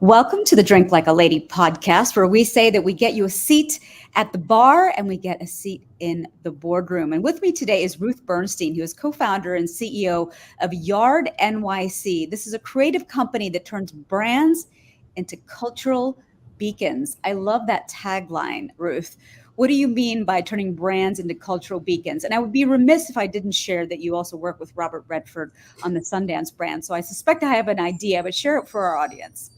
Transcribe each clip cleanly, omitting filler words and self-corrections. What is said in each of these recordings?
Welcome to the Drink Like a Lady podcast, where we say that we get you a seat at the bar and we get a seat in the boardroom. And with me today is Ruth Bernstein, who is co-founder and CEO of YARD NYC. This is a creative company that turns brands into cultural beacons. I love that tagline, Ruth. What do you mean by turning brands into cultural beacons? And I would be remiss if I didn't share that you also work with Robert Redford on the Sundance brand. So I suspect I have an idea, but share it for our audience.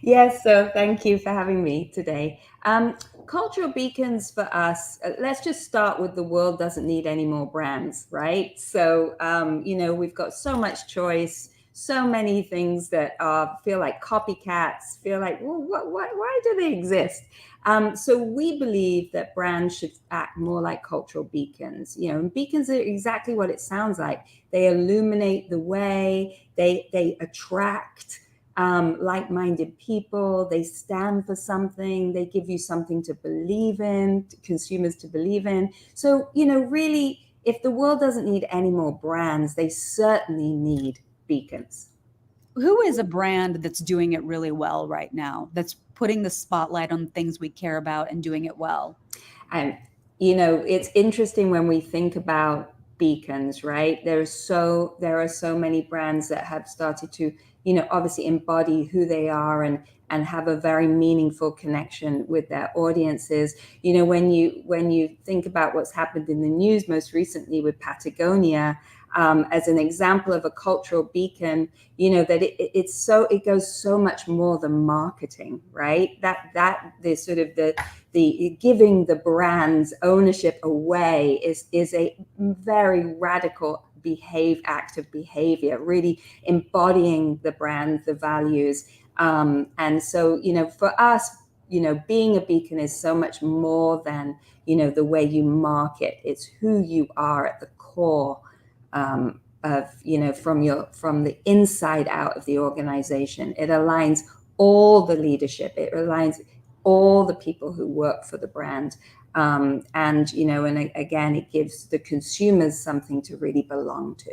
Yes, so thank you for having me today. Cultural beacons for us, let's just start with the world doesn't need any more brands, right? So, we've got so much choice, so many things that feel like copycats, feel like, well, why do they exist? So we believe that brands should act more like cultural beacons, and beacons are exactly what it sounds like. They illuminate the way, they attract like-minded people. They stand for something. They give you something to believe in, consumers to believe in. So, really, if the world doesn't need any more brands, they certainly need beacons. Who is a brand that's doing it really well right now, that's putting the spotlight on things we care about and doing it well? And, it's interesting when we think about beacons, right? There are so many brands that have started to, obviously embody who they are and have a very meaningful connection with their audiences. When you think about what's happened in the news most recently with Patagonia, as an example of a cultural beacon, that it goes so much more than marketing, right? That the sort of the giving the brand's ownership away is a very radical act of behavior, really embodying the brand, the values. And so, for us, being a beacon is so much more than, the way you market. It's who you are at the core of, from the inside out of the organization. It aligns all the leadership. It aligns all the people who work for the brand. And again, it gives the consumers something to really belong to.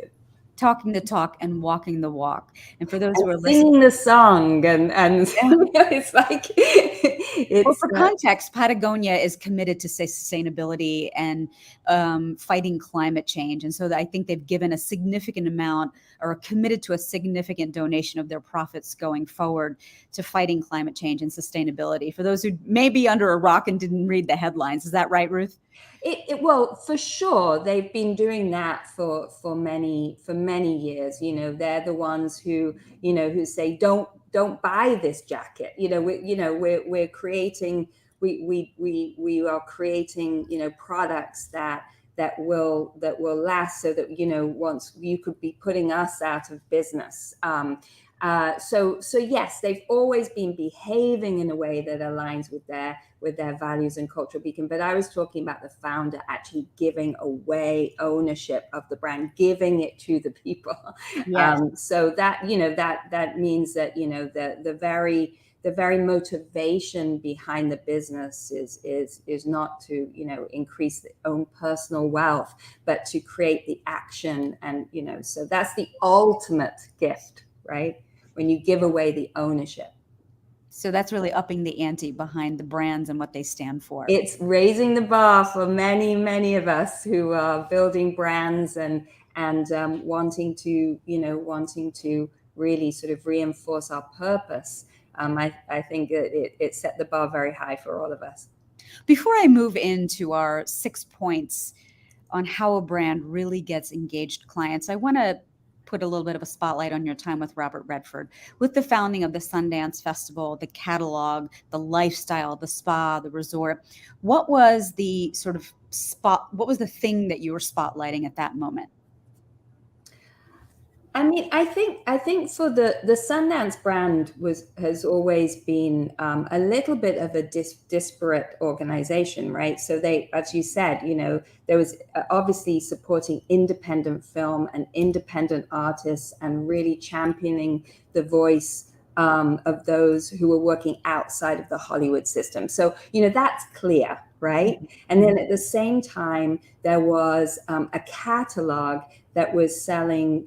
Talking the talk and walking the walk. And for those who are listening, Singing the song and it's like well, it's for context, Patagonia is committed to sustainability and fighting climate change. And so I think they've given a significant amount or committed to a significant donation of their profits going forward to fighting climate change and sustainability. For those who may be under a rock and didn't read the headlines, is that right, Ruth? Well, for sure, they've been doing that for many years. They're the ones who say don't buy this jacket. We're creating we are creating products that will last, so that once you could be putting us out of business. So yes, they've always been behaving in a way that aligns with their values and cultural beacon. But I was talking about the founder actually giving away ownership of the brand, giving it to the people. Yes. So that that means that the very motivation behind the business is not to increase their own personal wealth, but to create the action. And so that's the ultimate gift, right? When you give away the ownership. So that's really upping the ante behind the brands and what they stand for. It's raising the bar for many of us who are building brands and wanting to really sort of reinforce our purpose. I think that it set the bar very high for all of us. Before I move into our 6 points on how a brand really gets engaged clients, I want to put a little bit of a spotlight on your time with Robert Redford, with the founding of the Sundance Festival, the catalog, the lifestyle, the spa, the resort. What was the sort of what was the thing that you were spotlighting at that moment? I mean, I think for the Sundance brand has always been a little bit of a disparate organization, right? So they, as you said, there was obviously supporting independent film and independent artists and really championing the voice of those who were working outside of the Hollywood system. So that's clear, right? And then at the same time, there was a catalog that was selling,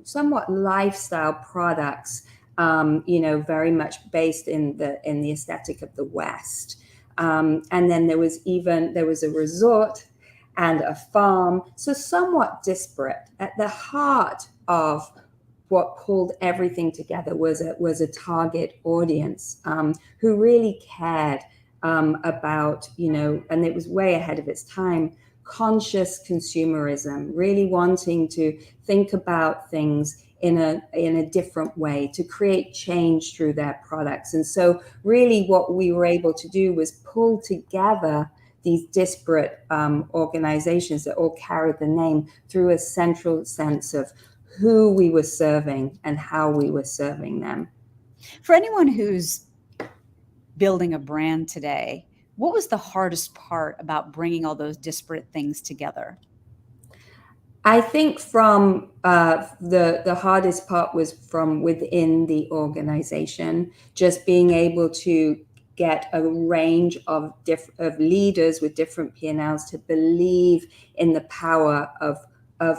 somewhat lifestyle products very much based in the aesthetic of the West. And then there was a resort and a farm, so somewhat disparate. At the heart of what pulled everything together was a target audience who really cared about, and it was way ahead of its time, conscious consumerism, really wanting to think about things in a different way, to create change through their products. And so really what we were able to do was pull together these disparate organizations that all carried the name through a central sense of who we were serving and how we were serving them. For anyone who's building a brand today, what was the hardest part about bringing all those disparate things together? I think from the hardest part was from within the organization, just being able to get a range of leaders with different P&Ls to believe in the power of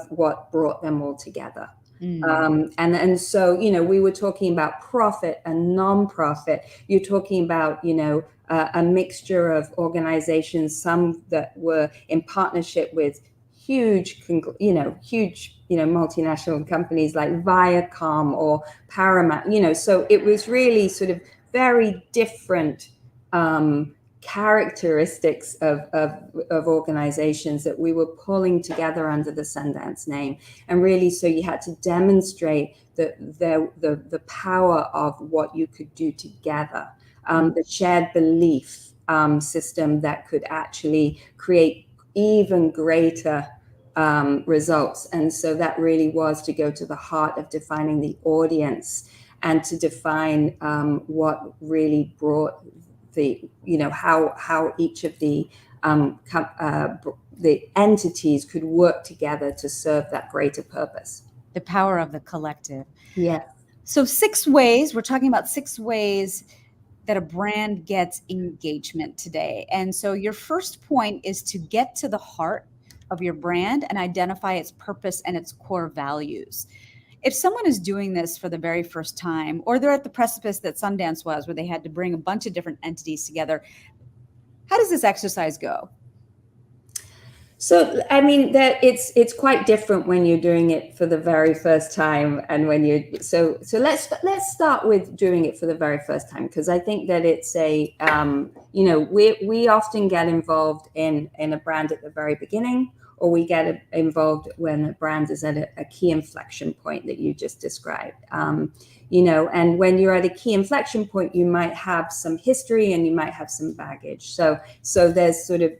what brought them all together. And so, we were talking about profit and non-profit. You're talking about, a mixture of organizations, some that were in partnership with huge multinational companies like Viacom or Paramount, so it was really sort of very different characteristics of organizations that we were pulling together under the Sundance name. And really, so you had to demonstrate the power of what you could do together, the shared belief system that could actually create even greater results. And so that really was to go to the heart of defining the audience and to define what really brought how each of the entities could work together to serve that greater purpose. The power of the collective. Yeah. So we're talking about 6 ways that a brand gets engagement today. And so your first point is to get to the heart of your brand and identify its purpose and its core values. If someone is doing this for the very first time, or they're at the precipice that Sundance was, where they had to bring a bunch of different entities together, how does this exercise go? So, I mean, it's quite different when you're doing it for the very first time, and when so let's start with doing it for the very first time, because I think that it's we often get involved in a brand at the very beginning, or we get involved when a brand is at a key inflection point that you just described. And when you're at a key inflection point, you might have some history and you might have some baggage. So there's sort of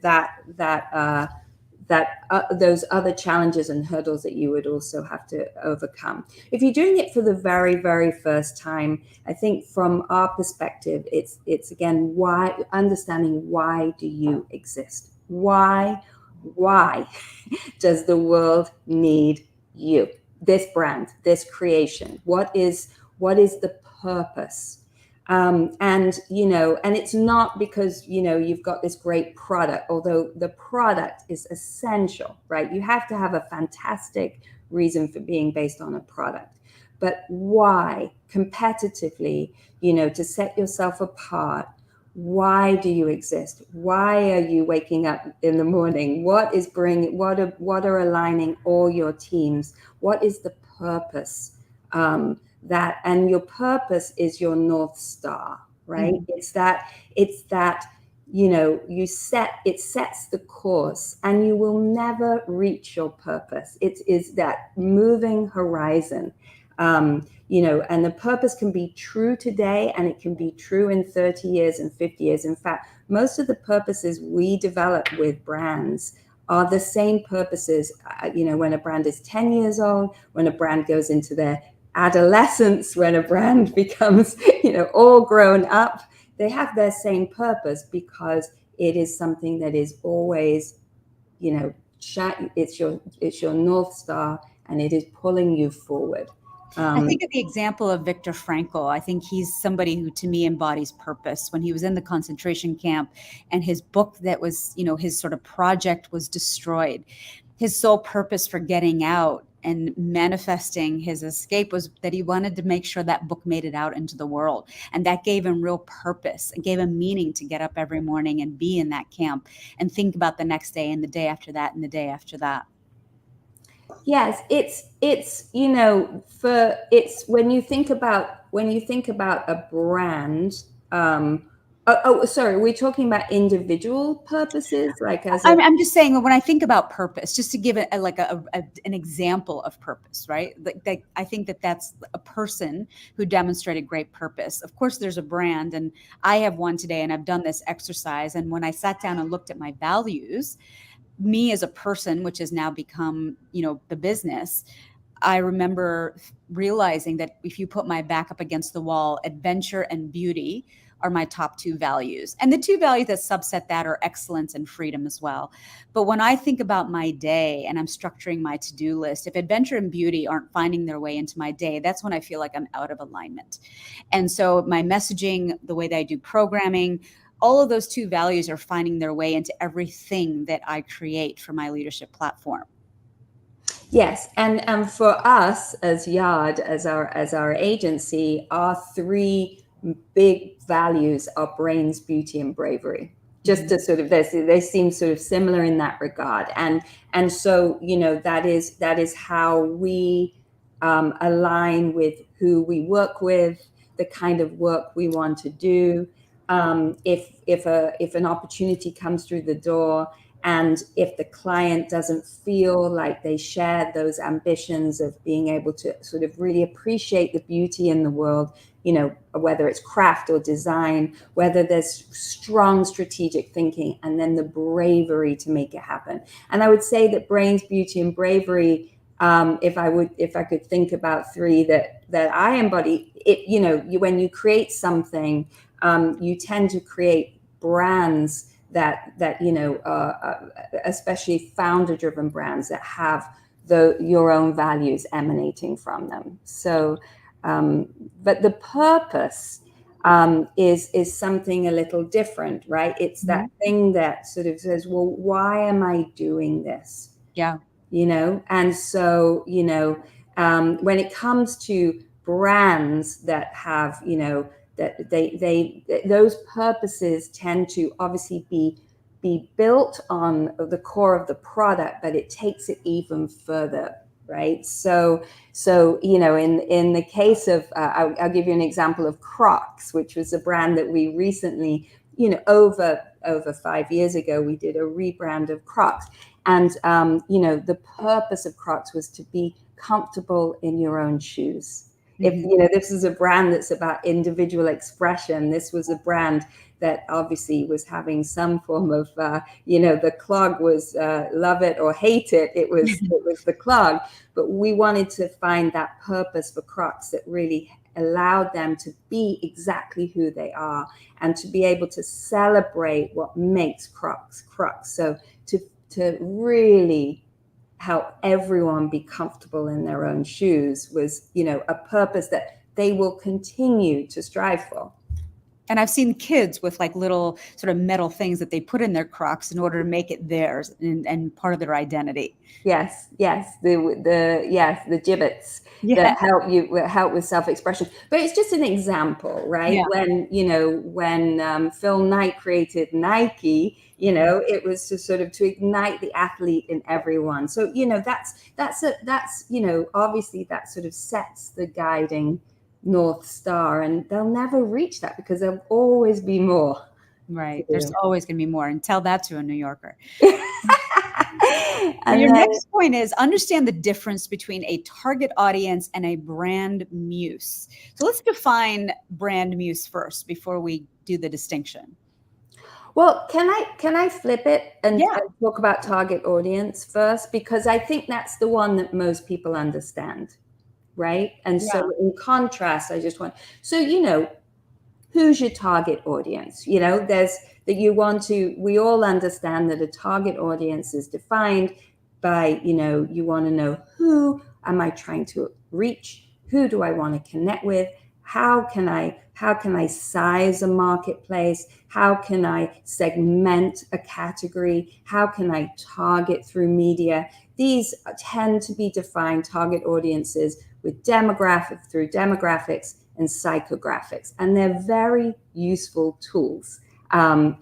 those other challenges and hurdles that you would also have to overcome. If you're doing it for the very, very first time, I think from our perspective, it's again, understanding why do you exist? Why does the world need you? This brand, this creation, what is the purpose? And it's not because, you've got this great product, although the product is essential, right? You have to have a fantastic reason for being based on a product. But why, competitively, to set yourself apart? Why do you exist? Why are you waking up in the morning? What are aligning all your teams? What is the purpose? And your purpose is your North Star, right? Mm-hmm. It's that, it sets the course, and you will never reach your purpose. It is that moving horizon, and the purpose can be true today, and it can be true in 30 years and 50 years. In fact, most of the purposes we develop with brands are the same purposes, when a brand is 10 years old, when a brand goes into their adolescence, when a brand becomes, all grown up, they have their same purpose, because it is something that is always, it's your North Star, and it is pulling you forward. I think of the example of Viktor Frankl. I think he's somebody who, to me, embodies purpose. When he was in the concentration camp, and his book that was, his sort of project was destroyed, his sole purpose for getting out and manifesting his escape was that he wanted to make sure that book made it out into the world. And that gave him real purpose and gave him meaning to get up every morning and be in that camp and think about the next day and the day after that and the day after that. Yes, it's you know, when you think about a brand. Sorry, we're talking about individual purposes, like as I'm just saying, when I think about purpose, just to give it an example of purpose, right? Like I think that's a person who demonstrated great purpose. Of course, there's a brand, and I have one today, and I've done this exercise. And when I sat down and looked at my values, me as a person, which has now become, the business, I remember realizing that if you put my back up against the wall, adventure and beauty are my top two values. And the two values that subset that are excellence and freedom as well. But when I think about my day and I'm structuring my to-do list, if adventure and beauty aren't finding their way into my day, that's when I feel like I'm out of alignment. And so my messaging, the way that I do programming, all of those two values are finding their way into everything that I create for my leadership platform. Yes, and for us as YARD, as our agency, our three big values are brains, beauty, and bravery. Just to sort of, they seem sort of similar in that regard, and so that is how we align with who we work with, the kind of work we want to do. If an opportunity comes through the door, and if the client doesn't feel like they share those ambitions of being able to sort of really appreciate the beauty in the world, whether it's craft or design, whether there's strong strategic thinking, and then the bravery to make it happen. And I would say that brains, beauty, and bravery, if I could think about three that I embody, when you create something, you tend to create brands that especially founder-driven brands that have your own values emanating from them. So, but the purpose is something a little different, right? It's that thing that sort of says, well, why am I doing this? Yeah. And so, when it comes to brands that have, that those purposes tend to obviously be built on the core of the product, but it takes it even further, right? So in the case of I'll give you an example of Crocs, which was a brand that we recently, over 5 years ago, we did a rebrand of Crocs, and the purpose of Crocs was to be comfortable in your own shoes. If this is a brand that's about individual expression, this was a brand that obviously was having some form of, the clog was love it or hate it. It was the clog, but we wanted to find that purpose for Crocs that really allowed them to be exactly who they are and to be able to celebrate what makes Crocs Crocs. So to really help everyone be comfortable in their own shoes was, a purpose that they will continue to strive for. And I've seen kids with like little sort of metal things that they put in their Crocs in order to make it theirs and part of their identity. Yes, the gibbets that help with self-expression. But it's just an example, right? Yeah. When Phil Knight created Nike, it was to ignite the athlete in everyone. So that's obviously that sort of sets the guiding North Star, and they'll never reach that because there'll always be more. Right. There's always going to be more, and tell that to a New Yorker. And your next point is understand the difference between a target audience and a brand muse. So let's define brand muse first before we do the distinction. Well, can I flip it and talk about target audience first? Because I think that's the one that most people understand. Right. And so in contrast, who's your target audience? There's that we all understand that a target audience is defined by, you want to know, who am I trying to reach? Who do I want to connect with? how can I size a marketplace? How can I segment a category? How can I target through media? These tend to be defined target audiences with demographics and psychographics, and they're very useful tools.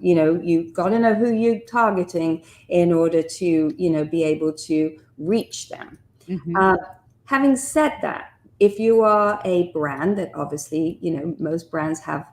You've got to know who you're targeting in order to, be able to reach them. Mm-hmm. Having said that, if you are a brand that obviously, most brands have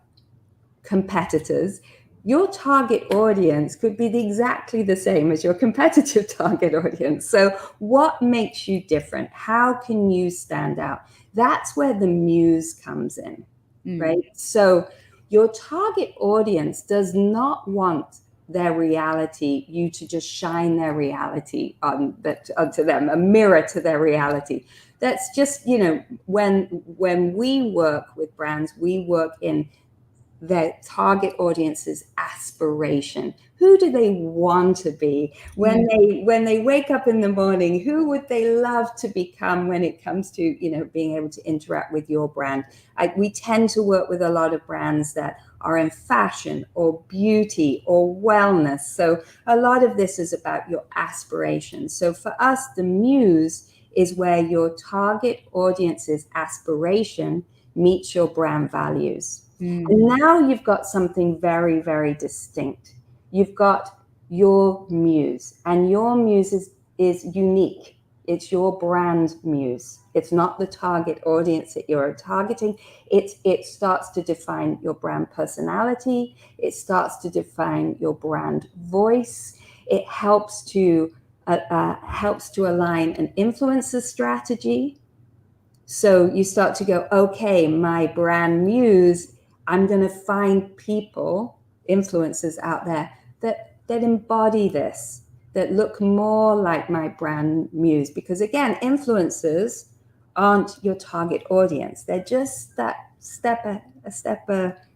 competitors, your target audience could be exactly the same as your competitive target audience. So what makes you different? How can you stand out? That's where the muse comes in, right? So your target audience does not want their reality, you to just shine their reality onto them, a mirror to their reality. That's just, when we work with brands, we work in their target audience's aspiration. Who do they want to be when they wake up in the morning? Who would they love to become when it comes to being able to interact with your brand? We tend to work with a lot of brands that are in fashion or beauty or wellness. So a lot of this is about your aspirations. So for us, the muse is where your target audience's aspiration meets your brand values. And now you've got something very, very distinct. You've got your muse, and your muse is unique. It's your brand muse. It's not the target audience that you're targeting. It starts to define your brand personality. It starts to define your brand voice. It helps to align an influencer strategy. So you start to go, okay, my brand muse, I'm going to find people, influencers out there that embody this, that look more like my brand muse. Because again, influencers aren't your target audience. They're just that step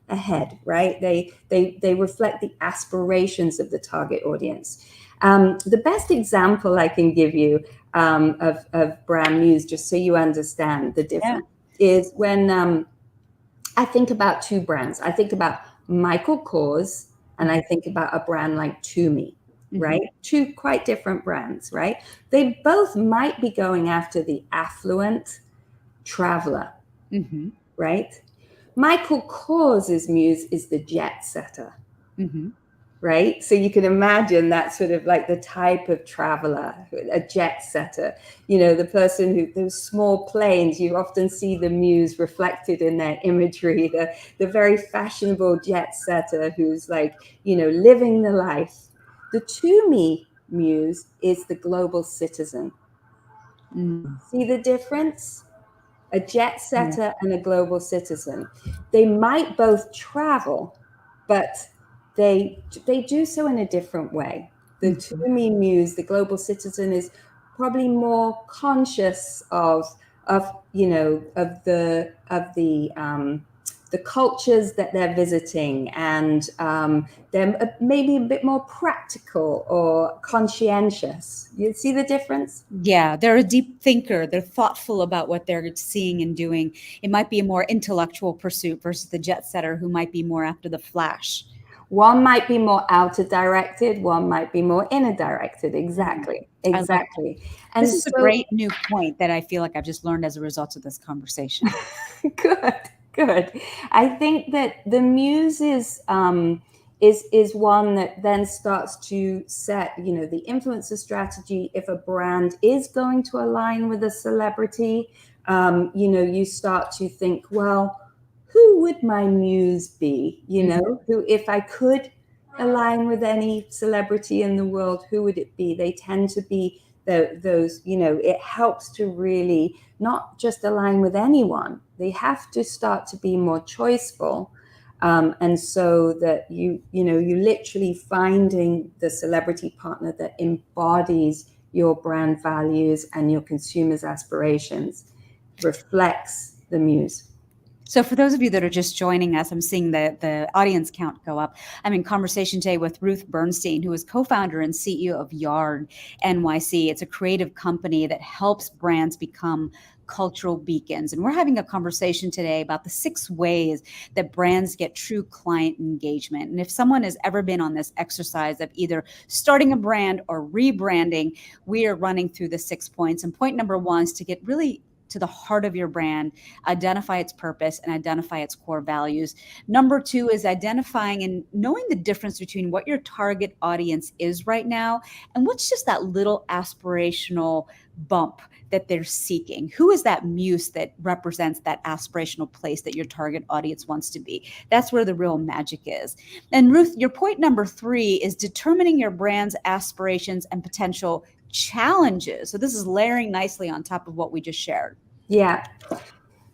ahead, right? They reflect the aspirations of the target audience. The best example I can give you of brand muse, just so you understand the difference, is when I think about two brands. I think about Michael Kors and I think about a brand like Tumi, right? Two quite different brands, right? They both might be going after the affluent traveler, right? Michael Kors's muse is the jet setter, right? So you can imagine that sort of like the type of traveler, a jet setter, the person who, those small planes, you often see the muse reflected in their imagery, the very fashionable jet setter who's like, living the life. The Tumi muse is the global citizen. See the difference? A jet setter and a global citizen. They might both travel, but they do so in a different way. The Tumi muse, the global citizen, is probably more conscious of the cultures that they're visiting, and they're maybe a bit more practical or conscientious. You see the difference? Yeah, they're a deep thinker. They're thoughtful about what they're seeing and doing. It might be a more intellectual pursuit versus the jet setter who might be more after the flash. One might be more outer directed, one might be more inner directed. Exactly. And this is a great new point that I feel like I've just learned as a result of this conversation. Good. I think that the muse is one that then starts to set, the influencer strategy. If a brand is going to align with a celebrity, you start to think, well, who would my muse be? Who, if I could align with any celebrity in the world, who would it be? They tend to be those, it helps to really not just align with anyone. They have to start to be more choiceful. And so that you literally finding the celebrity partner that embodies your brand values and your consumers' aspirations reflects the muse. So for those of you that are just joining us, I'm seeing the audience count go up. I'm in conversation today with Ruth Bernstein, who is co-founder and CEO of YARD NYC. It's a creative company that helps brands become cultural beacons. And we're having a conversation today about the 6 ways that brands get true client engagement. And if someone has ever been on this exercise of either starting a brand or rebranding, we are running through the 6 points. And point number 1 is to get really to the heart of your brand, identify its purpose, and identify its core values. Number 2 is identifying and knowing the difference between what your target audience is right now and what's just that little aspirational bump that they're seeking. Who is that muse that represents that aspirational place that your target audience wants to be? That's where the real magic is. And Ruth, your point number 3 is determining your brand's aspirations and potential challenges. So this is layering nicely on top of what we just shared. Yeah.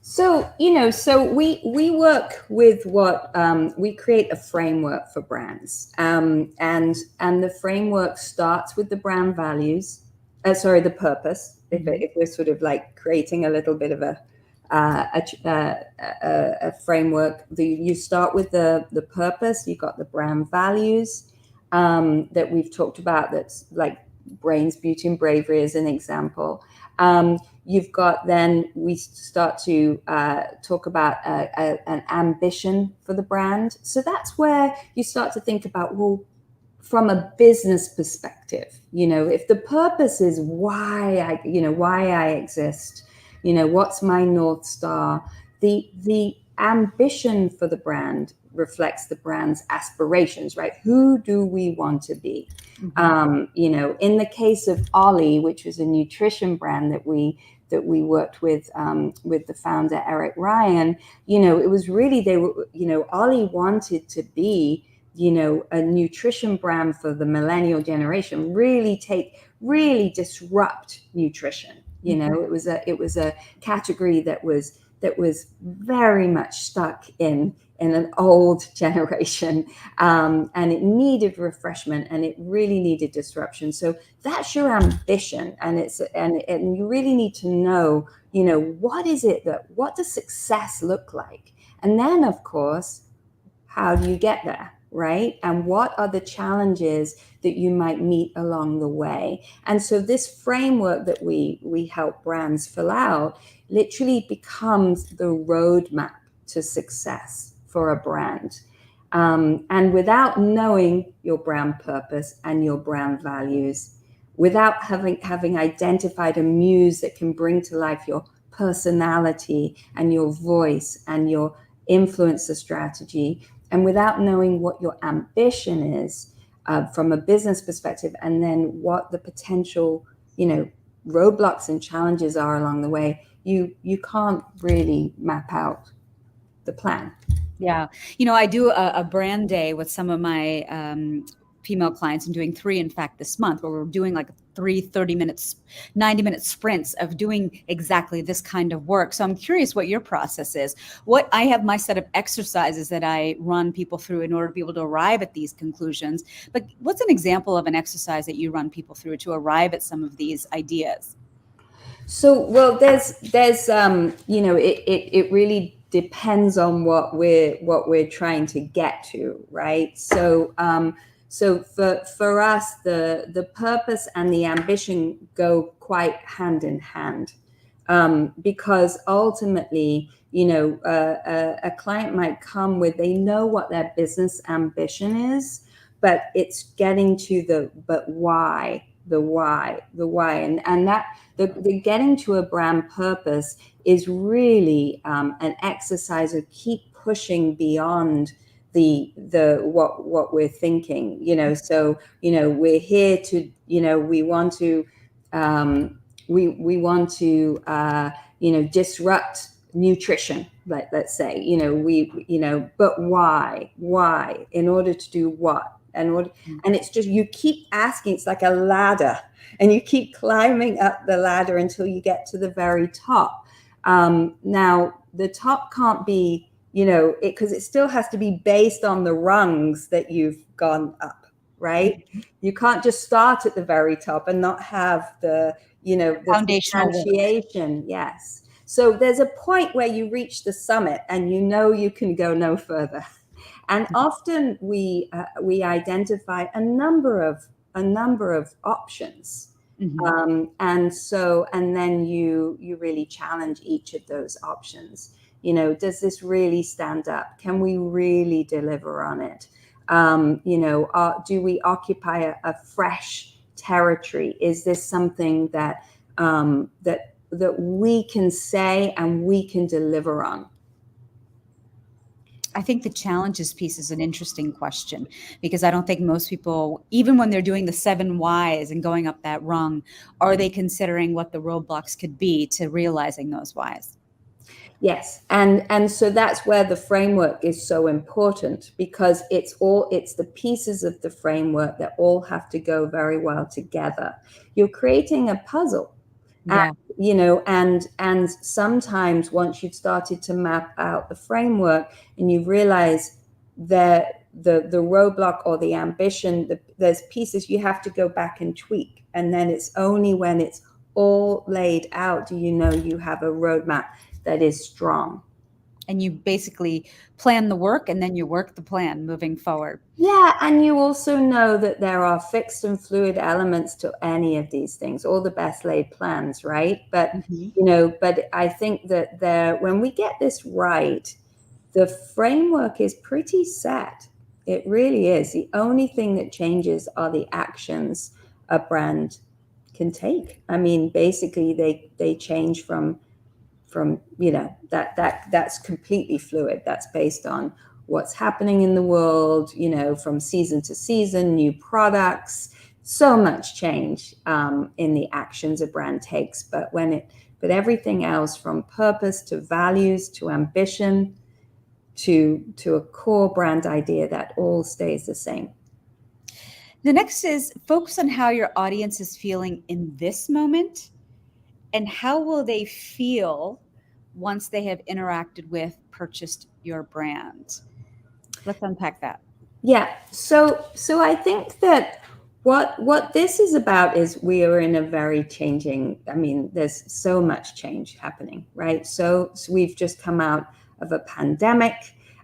So, so we work with we create a framework for brands. And the framework starts with the brand values, the purpose. If we're sort of like creating a little bit of a framework, you start with the purpose. You've got the brand values that we've talked about. That's like brains, beauty, and bravery as an example. You've got, then we start to talk about an ambition for the brand. So that's where you start to think about, well, from a business perspective, if the purpose is why I exist, what's my North Star, the ambition for the brand reflects the brand's aspirations, right? Who do we want to be? Mm-hmm. In the case of Ollie, which was a nutrition brand that we worked with the founder, Eric Ryan, it was really, Ollie wanted to be, a nutrition brand for the millennial generation, really disrupt nutrition. Mm-hmm. It was a category that was very much stuck in an old generation, and it needed refreshment, and it really needed disruption. So that's your ambition, and you really need to know, what does success look like? And then, of course, how do you get there, right? And what are the challenges that you might meet along the way? And so this framework that we help brands fill out literally becomes the roadmap to success for a brand. And without knowing your brand purpose and your brand values, without having identified a muse that can bring to life your personality and your voice and your influencer strategy, and without knowing what your ambition is from a business perspective, and then what the potential, roadblocks and challenges are along the way, you can't really map out the plan. Yeah. I do a brand day with some of my female clients. I'm doing 3, in fact, this month, where we're doing like 3 90-minute sprints of doing exactly this kind of work. So I'm curious what your process is. I have my set of exercises that I run people through in order to be able to arrive at these conclusions. But what's an example of an exercise that you run people through to arrive at some of these ideas? So, well, there's it really depends on what we're trying to get to, right? So for us, the purpose and the ambition go quite hand in hand, because ultimately, a client might come with, they know what their business ambition is, but it's getting to the why, and that the getting to a brand purpose is really an exercise of keep pushing beyond the what we're thinking. So we're here to, we want to we want to disrupt nutrition, let's say, but why, in order to do what? And it's just, you keep asking, it's like a ladder, and you keep climbing up the ladder until you get to the very top. Now, the top can't be, because it still has to be based on the rungs that you've gone up, right? You can't just start at the very top and not have the foundational differentiation. Yes. So there's a point where you reach the summit and you can go no further. And often we identify a number of options Mhm. And then you really challenge each of those options. Does this really stand up? Can we really deliver on it? Do we occupy a fresh territory? Is this something that we can say and we can deliver on? I think the challenges piece is an interesting question because I don't think most people, even when they're doing the 7 whys and going up that rung, are they considering what the roadblocks could be to realizing those whys? Yes, and so that's where the framework is so important, because it's the pieces of the framework that all have to go very well together. You're creating a puzzle. And Yeah. and sometimes once you've started to map out the framework and you realize that the roadblock or the ambition, there's pieces you have to go back and tweak, and then it's only when it's all laid out do you have a roadmap that is strong. And you basically plan the work and then you work the plan moving forward. Yeah, and you also know that there are fixed and fluid elements to any of these things, all the best laid plans, right? But Mhm. but I think that when we get this right, the framework is pretty set. It really is. The only thing that changes are the actions a brand can take. I mean, basically they change from that's completely fluid. That's based on what's happening in the world, from season to season, new products, so much change in the actions a brand takes. But everything else, from purpose to values to ambition to a core brand idea, that all stays the same. The next is focus on how your audience is feeling in this moment and how will they feel once they have interacted with, purchased your brand. Let's unpack that. Yeah. So I think that what this is about is we are in a very changing, I mean, there's so much change happening, right? So we've just come out of a pandemic,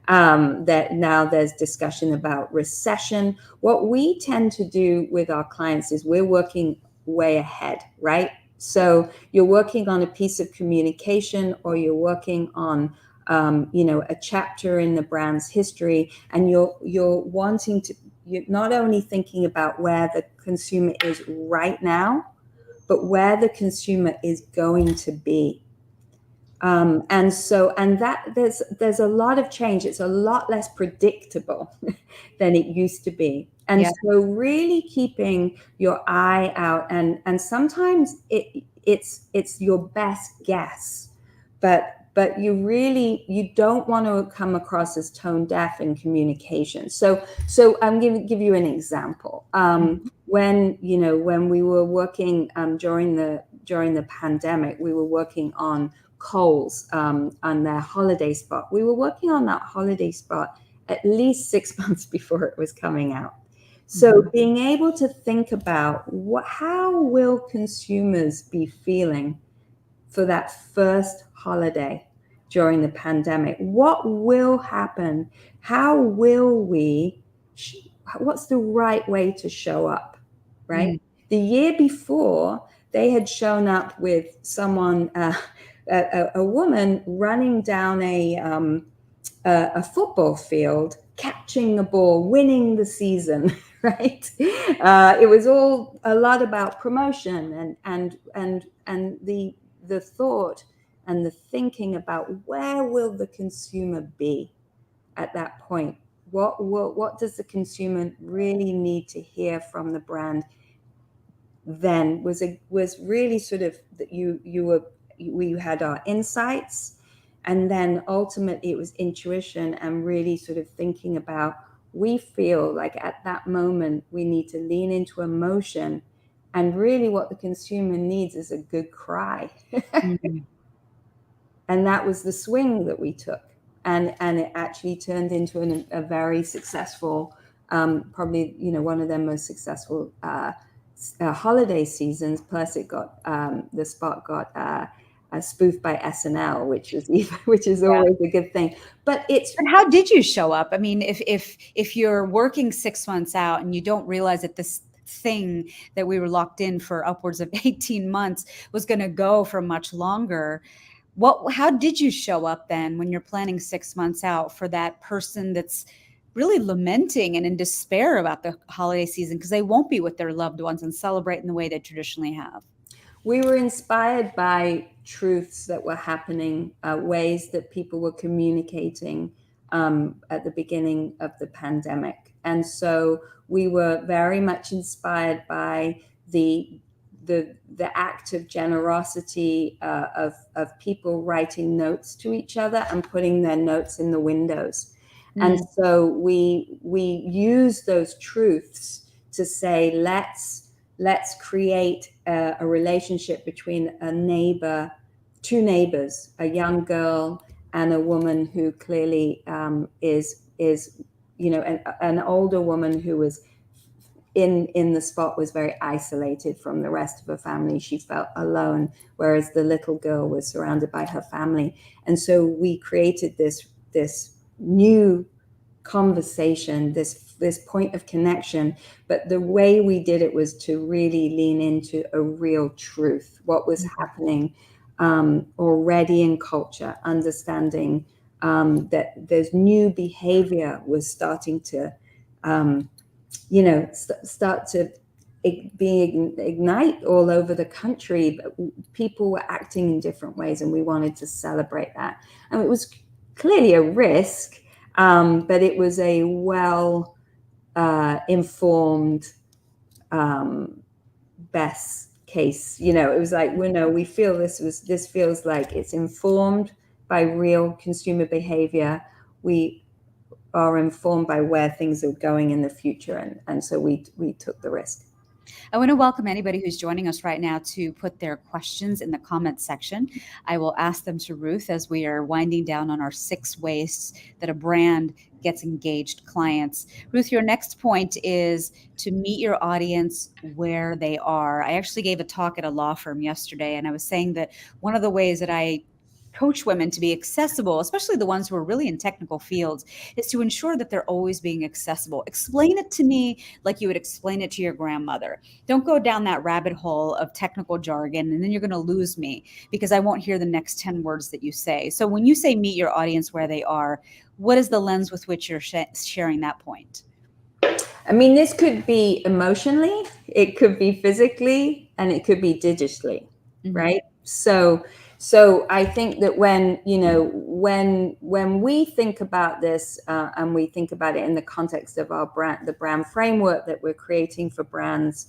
that now there's discussion about recession. What we tend to do with our clients is we're working way ahead, right? So you're working on a piece of communication, or you're working on a chapter in the brand's history, and you're not only thinking about where the consumer is right now, but where the consumer is going to be. And that there's a lot of change. It's a lot less predictable than it used to be. And Yeah. so really keeping your eye out, and sometimes it's your best guess, but you don't want to come across as tone deaf in communication. So I'm going to give you an example. When we were working during the pandemic, we were working on Kohl's on their holiday spot. We were working on that holiday spot at least 6 months before it was coming out. So being able to think about how will consumers be feeling for that first holiday during the pandemic? What will happen? How will we? What's the right way to show up? Right. The year before, they had shown up with someone, a woman running down a football field, catching a ball, winning the season. Right. It was all a lot about promotion and the thought and the thinking about where will the consumer be at that point. What does the consumer really need to hear from the brand? Then was really sort of that we had our insights, and then ultimately it was intuition and really sort of thinking about, we feel like at that moment we need to lean into emotion, and really what the consumer needs is a good cry. And that was the swing that we took, and it actually turned into a very successful, probably one of their most successful holiday seasons. Plus it got the spot got spoofed by SNL, which is always a good thing. But how did you show up? I mean, if you're working 6 months out and you don't realize that thing that we were locked in for upwards of 18 months was going to go for much longer. How did you show up then when you're planning 6 months out for that person that's really lamenting and in despair about the holiday season because they won't be with their loved ones and celebrate in the way they traditionally have? We were inspired by truths that were happening, ways that people were communicating at the beginning of the pandemic. And so we were very much inspired by the act of generosity of people writing notes to each other and putting their notes in the windows. And so we use those truths to say, let's create a relationship between two neighbors, a young girl and a woman who clearly is an older woman who was in the spot, was very isolated from the rest of her family. She felt alone, whereas the little girl was surrounded by her family. And so we created this new conversation, this point of connection. But the way we did it was to really lean into a real truth, what was happening already in culture, understanding that there's new behavior was starting to start to ignite all over the country. But people were acting in different ways, and we wanted to celebrate that. And it was clearly a risk, but it was a well informed best case. It was like, we feel this feels like it's informed by real consumer behavior. We are informed by where things are going in the future. And so we took the risk. I want to welcome anybody who's joining us right now to put their questions in the comments section. I will ask them to Ruth as we are winding down on our 6 ways that a brand gets engaged clients. Ruth, your next point is to meet your audience where they are. I actually gave a talk at a law firm yesterday, and I was saying that one of the ways that I coach women to be accessible, especially the ones who are really in technical fields, is to ensure that they're always being accessible. Explain it to me like you would explain it to your grandmother. Don't go down that rabbit hole of technical jargon, and then you're going to lose me because I won't hear the next 10 words that you say. So when you say meet your audience where they are, what is the lens with which you're sharing that point? I mean, this could be emotionally, it could be physically, and it could be digitally, right? So I think that when we think about this and we think about it in the context of our brand, the brand framework that we're creating for brands,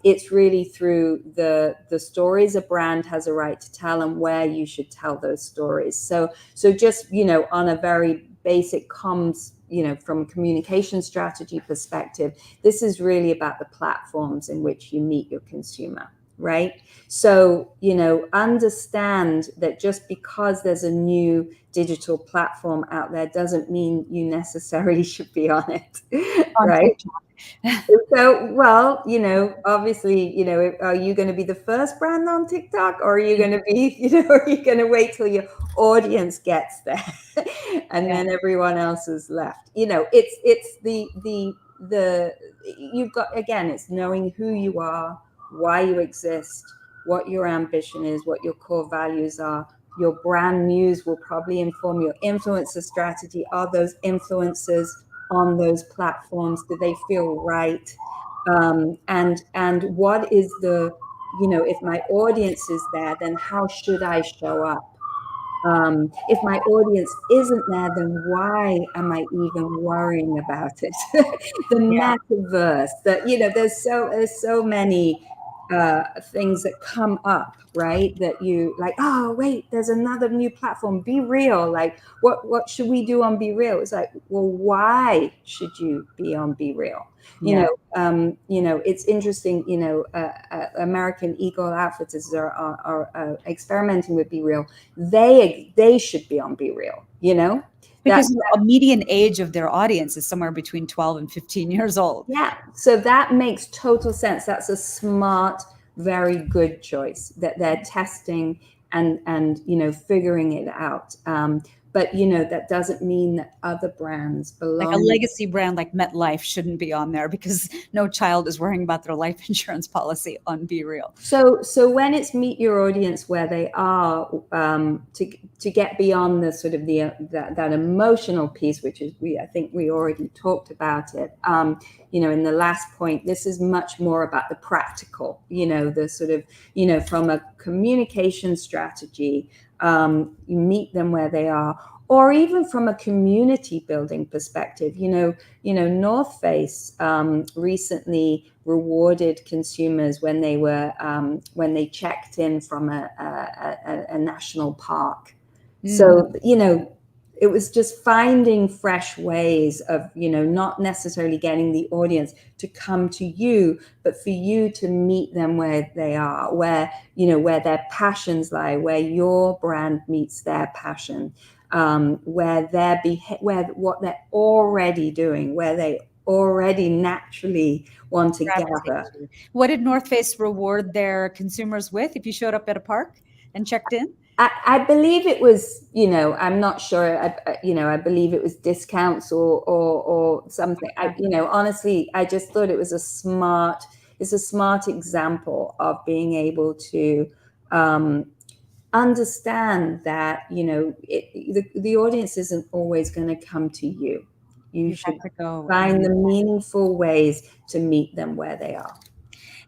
it's really through the stories a brand has a right to tell and where you should tell those stories. So just, on a very basic comms, from a communication strategy perspective, this is really about the platforms in which you meet your consumer. Right. So, understand that just because there's a new digital platform out there doesn't mean you necessarily should be on it. Right. So, well, obviously, are you going to be the first brand on TikTok, or are you going to be, are you going to wait till your audience gets there and then everyone else is left? It's the you've got, again, it's knowing who you are, why you exist, what your ambition is, what your core values are. Your brand muse will probably inform your influencer strategy. Are those influencers on those platforms? Do they feel right? And what is if my audience is there, then how should I show up? If my audience isn't there, then why am I even worrying about it? The metaverse, there's so many things that come up, right? That you like, oh wait, there's another new platform, Be Real. Like, what should we do on Be Real? It's like, well, why should you be on Be Real? It's interesting. American Eagle Outfitters are experimenting with Be Real. They should be on Be Real. Because a median age of their audience is somewhere between 12 and 15 years old. Yeah. So that makes total sense. That's a smart, very good choice that they're testing and figuring it out. But, that doesn't mean that other brands Like a belong. legacy brand like MetLife shouldn't be on there because no child is worrying about their life insurance policy on Be Real. So when it's meet your audience where they are, to get beyond the sort of that emotional piece, which is I think we already talked about it. In the last point, this is much more about the practical. The sort of from a communication strategy, you meet them where they are, or even from a community building perspective. North Face recently rewarded consumers when they checked in from a national park. So it was just finding fresh ways of not necessarily getting the audience to come to you, but for you to meet them where they are, where their passions lie, where your brand meets their passion, where what they're already doing, where they already naturally want to gather. What did North Face reward their consumers with if you showed up at a park and checked in? I believe it was, I'm not sure. I believe it was discounts or something. Honestly, I just thought it was it's a smart example of being able to understand that, the audience isn't always going to come to you. You should find the meaningful ways to meet them where they are.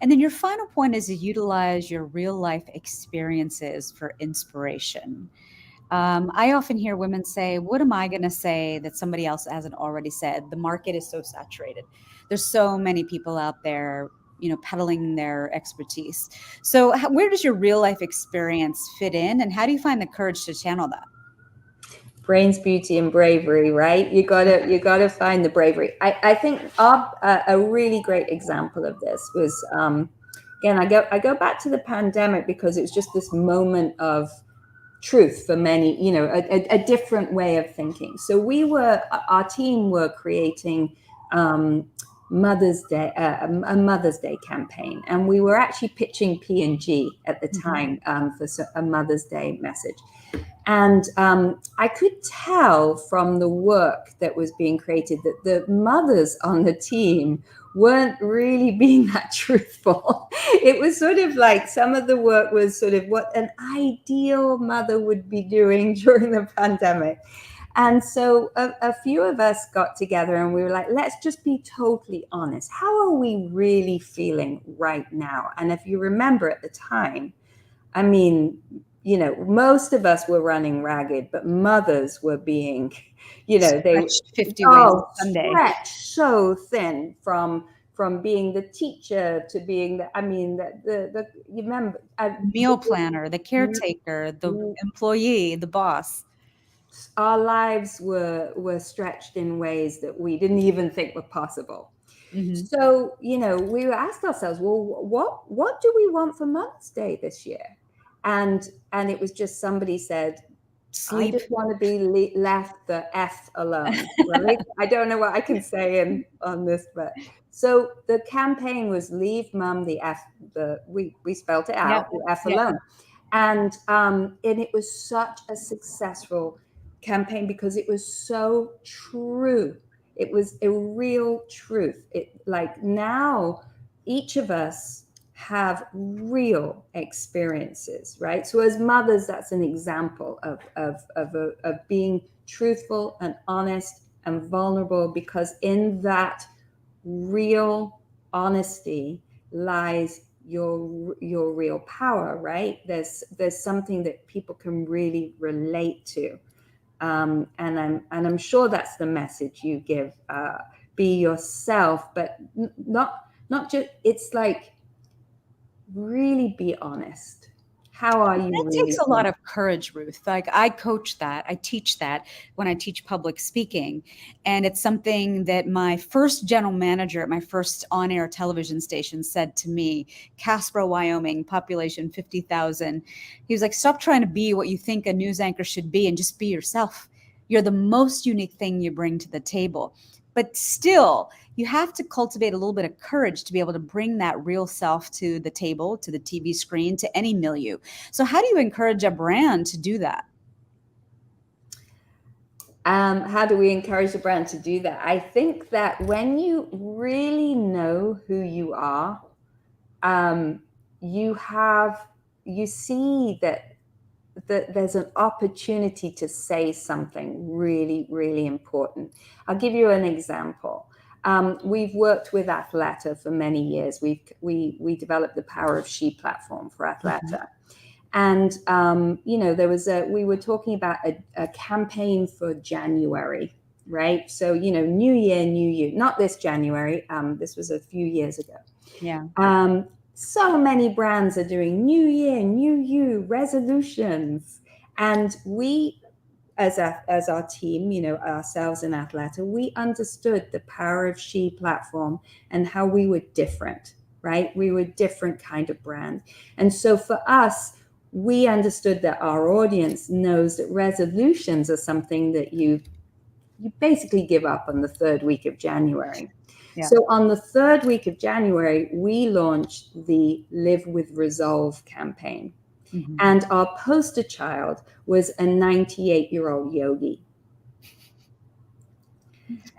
And then your final point is to utilize your real life experiences for inspiration. I often hear women say, what am I going to say that somebody else hasn't already said? The market is so saturated. There's so many people out there, peddling their expertise. So where does your real life experience fit in, and how do you find the courage to channel that? Brains, beauty, and bravery, right? You gotta find the bravery. I think a really great example of this was, again, I go back to the pandemic because it was just this moment of truth for many, a different way of thinking. So our team were creating Mother's Day, a Mother's Day campaign, and we were actually pitching P&G at the time for a Mother's Day message. And I could tell from the work that was being created that the mothers on the team weren't really being that truthful. It was sort of like some of the work was sort of what an ideal mother would be doing during the pandemic. And so a few of us got together and we were like, let's just be totally honest. How are we really feeling right now? And if you remember at the time, I mean, most of us were running ragged, but mothers were being, they 50 ways Sunday. Stretched so thin from being the teacher to being you remember, meal planner, the caretaker, the employee, the boss. Our lives were stretched in ways that we didn't even think were possible. So, we asked ourselves, well, what do we want for Mother's Day this year? And it was just somebody said, sleep. I just want to be left the F alone. Right? I don't know what I can say on this, but so the campaign was leave mom the F. We spelled it out, the F alone. And it was such a successful campaign because it was so true. It was a real truth. Now each of us have real experiences, right? So as mothers, that's an example of being truthful and honest and vulnerable, because in that real honesty lies your real power, right? There's something that people can really relate to, and I'm sure that's the message you give. Be yourself, but not just. It's like, really be honest. How are you? That takes a lot of courage, Ruth. Like, I coach that. I teach that when I teach public speaking. And it's something that my first general manager at my first on-air television station said to me, Casper, Wyoming, population 50,000. He was like, stop trying to be what you think a news anchor should be and just be yourself. You're the most unique thing you bring to the table. But still, you have to cultivate a little bit of courage to be able to bring that real self to the table, to the TV screen, to any milieu. So how do you encourage a brand to do that? How do we encourage the brand to do that? I think that when you really know who you are, you see that there's an opportunity to say something really, really important. I'll give you an example. We've worked with Athleta for many years. We developed the Power of She platform for Athleta. And, we were talking about a campaign for January, right? So, new year, new you, not this January. This was a few years ago. Yeah. So many brands are doing new year, new you, resolutions. And we, as our team, ourselves in Athleta, we understood the Power of She platform and how we were different, right? We were a different kind of brand. And so for us, we understood that our audience knows that resolutions are something that you basically give up on the third week of January. Yeah. So on the third week of January, we launched the Live with Resolve campaign. Mm-hmm. And our poster child was a 98-year-old yogi.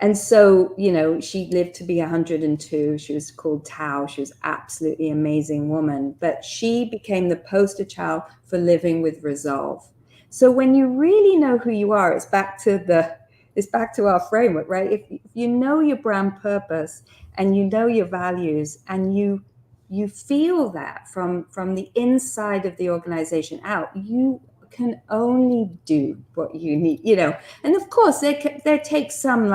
And so, she lived to be 102. She was called Tao. She was absolutely amazing woman. But she became the poster child for living with resolve. So when you really know who you are, it's back to our framework, right? If you know your brand purpose and you know your values and you feel that from the inside of the organization out, you can only do what you need, And of course, there takes some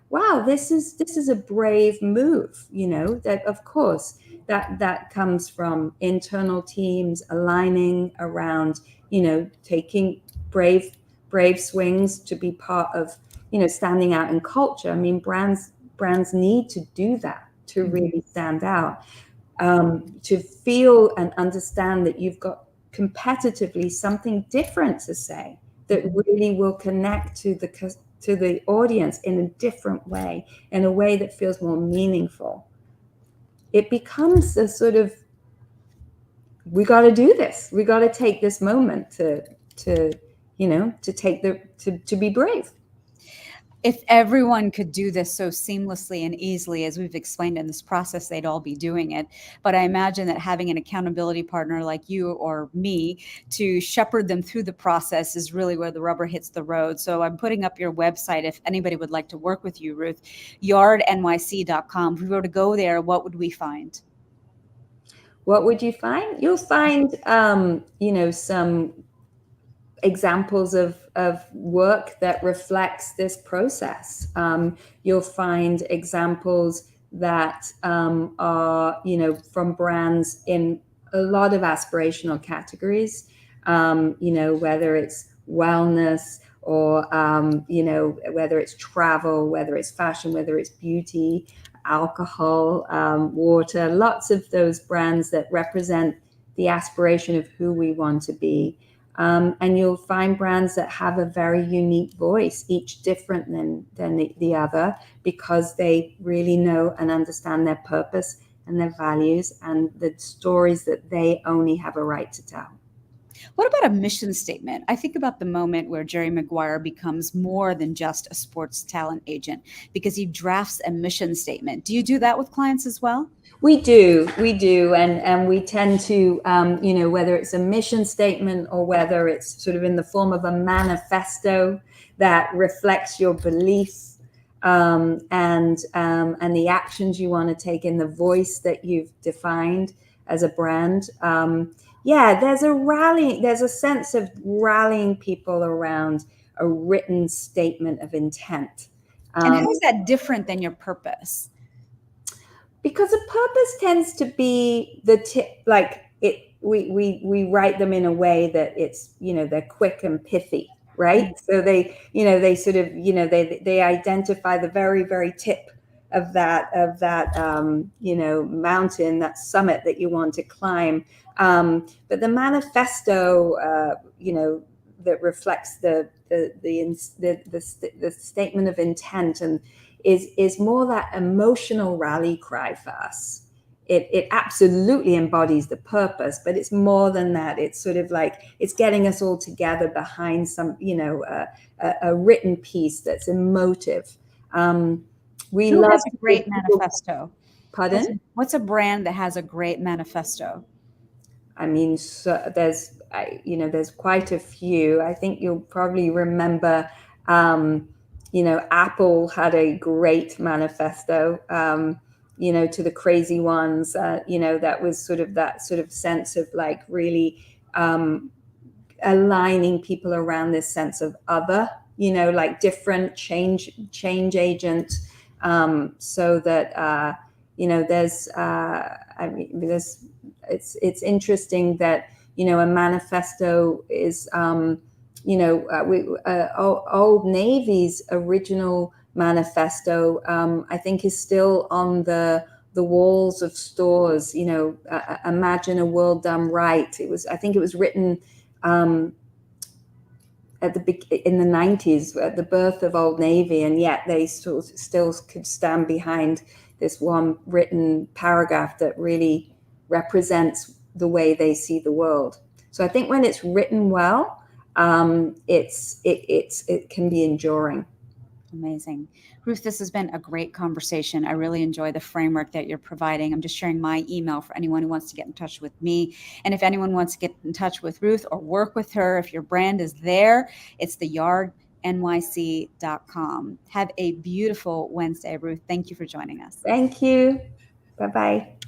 wow, this is a brave move, that of course that comes from internal teams aligning around, taking brave swings to be part of, standing out in culture. I mean, brands need to do that to really stand out, to feel and understand that you've got competitively something different to say that really will connect to the audience in a different way, in a way that feels more meaningful. It becomes a sort of, we got to do this. We got to take this moment to be brave. If everyone could do this so seamlessly and easily as we've explained in this process, they'd all be doing it. But I imagine that having an accountability partner like you or me to shepherd them through the process is really where the rubber hits the road. So I'm putting up your website if anybody would like to work with you, Ruth, yardnyc.com. If we were to go there, what would we find? What would you find? You'll find, some examples of work that reflects this process. You'll find examples that are, from brands in a lot of aspirational categories, whether it's wellness or, whether it's travel, whether it's fashion, whether it's beauty, alcohol, water, lots of those brands that represent the aspiration of who we want to be. And you'll find brands that have a very unique voice, each different than the other, because they really know and understand their purpose and their values and the stories that they only have a right to tell. What about a mission statement? I think about the moment where Jerry Maguire becomes more than just a sports talent agent because he drafts a mission statement. Do you do that with clients as well? We do. And we tend to, whether it's a mission statement or whether it's sort of in the form of a manifesto that reflects your beliefs and the actions you want to take in the voice that you've defined as a brand. There's a sense of rallying people around a written statement of intent. And how is that different than your purpose? Because a purpose tends to be the tip, like we write them in a way that it's, they're quick and pithy, right? Mm-hmm. So they sort of, they identify the very, very tip of that mountain, that summit that you want to climb. But the manifesto, that reflects the statement of intent and is more that emotional rally cry for us. it absolutely embodies the purpose, but it's more than that. It's sort of like it's getting us all together behind some, a written piece that's emotive. We Who love has a to great give people, manifesto? pardon? What's a brand that has a great manifesto? I mean, so there's quite a few. I think you'll probably remember, Apple had a great manifesto, to the crazy ones, that was that sort of sense of like really aligning people around this sense of other, like different change agent, so that, there's it's interesting that a manifesto is Old Navy's original manifesto, I think, is still on the walls of stores. Imagine a world done right. I think it was written in the 90s at the birth of Old Navy, and yet they still could stand behind this one written paragraph that really represents the way they see the world. So I think when it's written well, it can be enduring. Amazing. Ruth, this has been a great conversation. I really enjoy the framework that you're providing. I'm just sharing my email for anyone who wants to get in touch with me. And if anyone wants to get in touch with Ruth or work with her, if your brand is there, it's the yardnyc.com. Have a beautiful Wednesday, Ruth. Thank you for joining us. Thank you. Bye-bye.